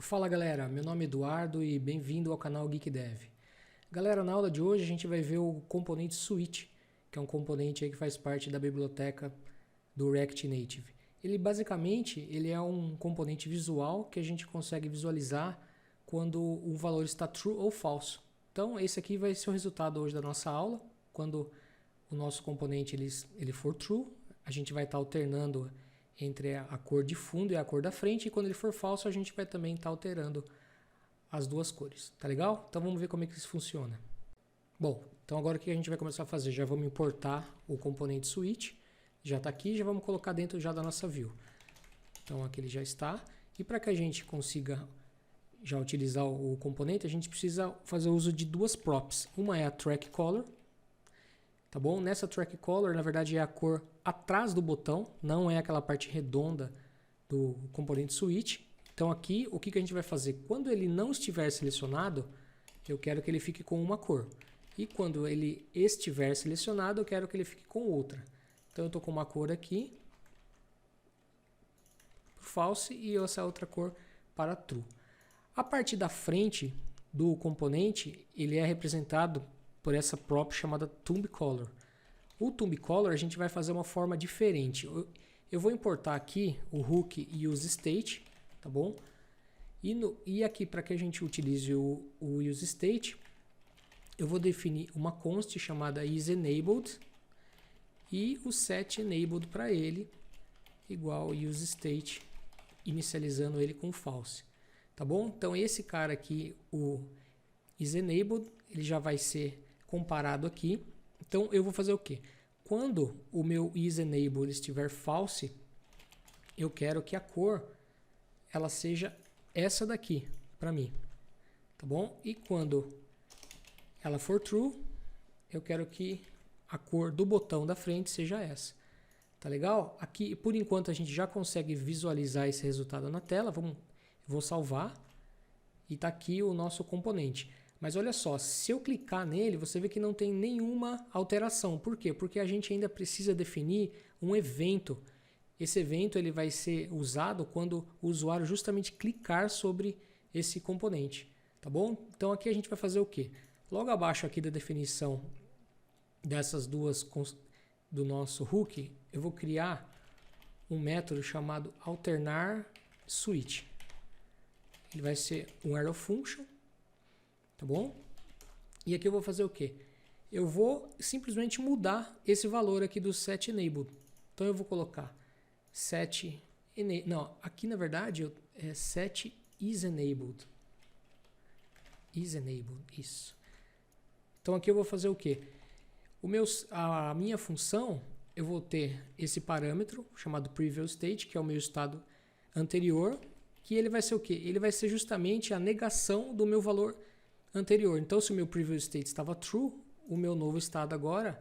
Fala galera, meu nome é Eduardo e bem-vindo ao canal Geek Dev. Galera, na aula de hoje a gente vai ver o componente Switch, que é um componente aí que faz parte da biblioteca do React Native. Ele basicamente é um componente visual que a gente consegue visualizar quando o valor está true ou false. Então esse aqui vai ser o resultado hoje da nossa aula. Quando o nosso componente ele for true, a gente vai estar alternando entre a cor de fundo e a cor da frente, e quando ele for falso a gente vai também estar alterando as duas cores, tá legal? Então vamos ver como é que isso funciona. Bom, então agora o que a gente vai começar a fazer? Já vamos importar o componente Switch, já está aqui, já vamos colocar dentro já da nossa view. Então aqui ele já está, e para que a gente consiga já utilizar o componente, a gente precisa fazer uso de duas props. Uma é a track color, tá bom? Nessa track color, na verdade, é a cor atrás do botão, não é aquela parte redonda do componente Switch. Então aqui, o que a gente vai fazer? Quando ele não estiver selecionado, eu quero que ele fique com uma cor. E quando ele estiver selecionado, eu quero que ele fique com outra. Então eu estou com uma cor aqui, false, e essa outra cor para true. A parte da frente do componente, ele é representado por essa prop chamada Tomb Color. O Tomb Color a gente vai fazer uma forma diferente. Eu vou importar aqui o hook useState, tá bom? E aqui, para que a gente utilize o useState, eu vou definir uma const chamada isEnabled e o setEnabled para ele igual useState, inicializando ele com false, tá bom? Então esse cara aqui, o isEnabled, ele já vai ser comparado aqui. Então eu vou fazer o quê? Quando o meu isEnable estiver false, eu quero que a cor ela seja essa daqui para mim, tá bom? E quando ela for true, eu quero que a cor do botão da frente seja essa. Tá legal? Aqui, por enquanto, a gente já consegue visualizar esse resultado na tela. Vou salvar e tá aqui o nosso componente. Mas olha só, se eu clicar nele, você vê que não tem nenhuma alteração. Por quê? Porque a gente ainda precisa definir um evento. Esse evento ele vai ser usado quando o usuário justamente clicar sobre esse componente. Tá bom? Então aqui a gente vai fazer o quê? Logo abaixo aqui da definição dessas duas do nosso hook, eu vou criar um método chamado alternarSwitch. Ele vai ser um arrow function. Tá bom? E aqui eu vou fazer o quê? Eu vou simplesmente mudar esse valor aqui do setEnabled. Então eu vou colocar setEnabled. Não, aqui na verdade é setIsEnabled. IsEnabled, isso. Então aqui eu vou fazer o quê? A minha função, eu vou ter esse parâmetro chamado PreviousState, que é o meu estado anterior, que ele vai ser o quê? Ele vai ser justamente a negação do meu valor anterior. Então, se o meu previous state estava true, o meu novo estado agora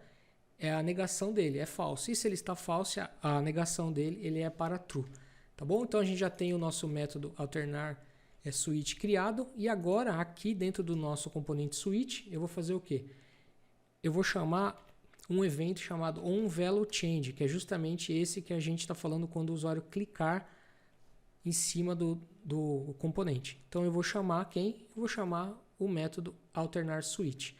é a negação dele, é false. E se ele está false, a negação dele ele é para true. Tá bom? Então, a gente já tem o nosso método alternarSwitch criado. E agora, aqui dentro do nosso componente switch, eu vou fazer o quê? Eu vou chamar um evento chamado onValueChange, que é justamente esse que a gente está falando quando o usuário clicar em cima do componente. Então, eu vou chamar quem? Eu vou chamar o método alternarSwitch.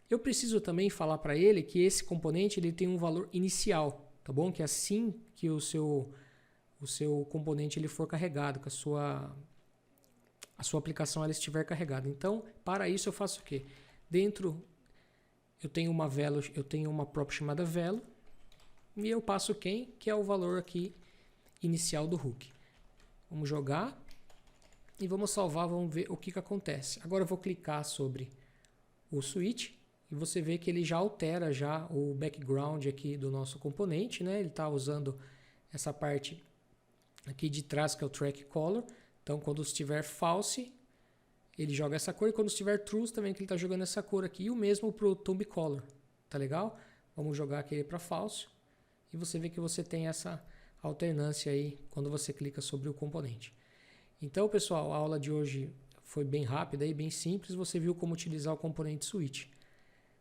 Eu preciso também falar para ele que esse componente ele tem um valor inicial, tá bom? Que assim que o seu componente ele for carregado, que a sua aplicação ela estiver carregada. Então, para isso eu faço o quê? Dentro eu tenho uma prop chamada Velo e eu passo quem? Que é o valor aqui inicial do hook. Vamos jogar. E vamos salvar, vamos ver o que acontece. Agora eu vou clicar sobre o switch e você vê que ele já altera já o background aqui do nosso componente, né? Ele está usando essa parte aqui de trás que é o track color. Então quando estiver false, ele joga essa cor, e quando estiver true também que ele está jogando essa cor aqui. E o mesmo para o Tomb Color, tá legal? Vamos jogar aquele para false e você vê que você tem essa alternância aí quando você clica sobre o componente. Então, pessoal, a aula de hoje foi bem rápida e bem simples. Você viu como utilizar o componente Switch.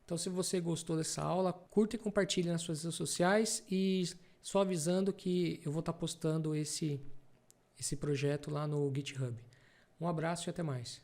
Então, se você gostou dessa aula, curta e compartilhe nas suas redes sociais. E só avisando que eu vou estar postando esse projeto lá no GitHub. Um abraço e até mais.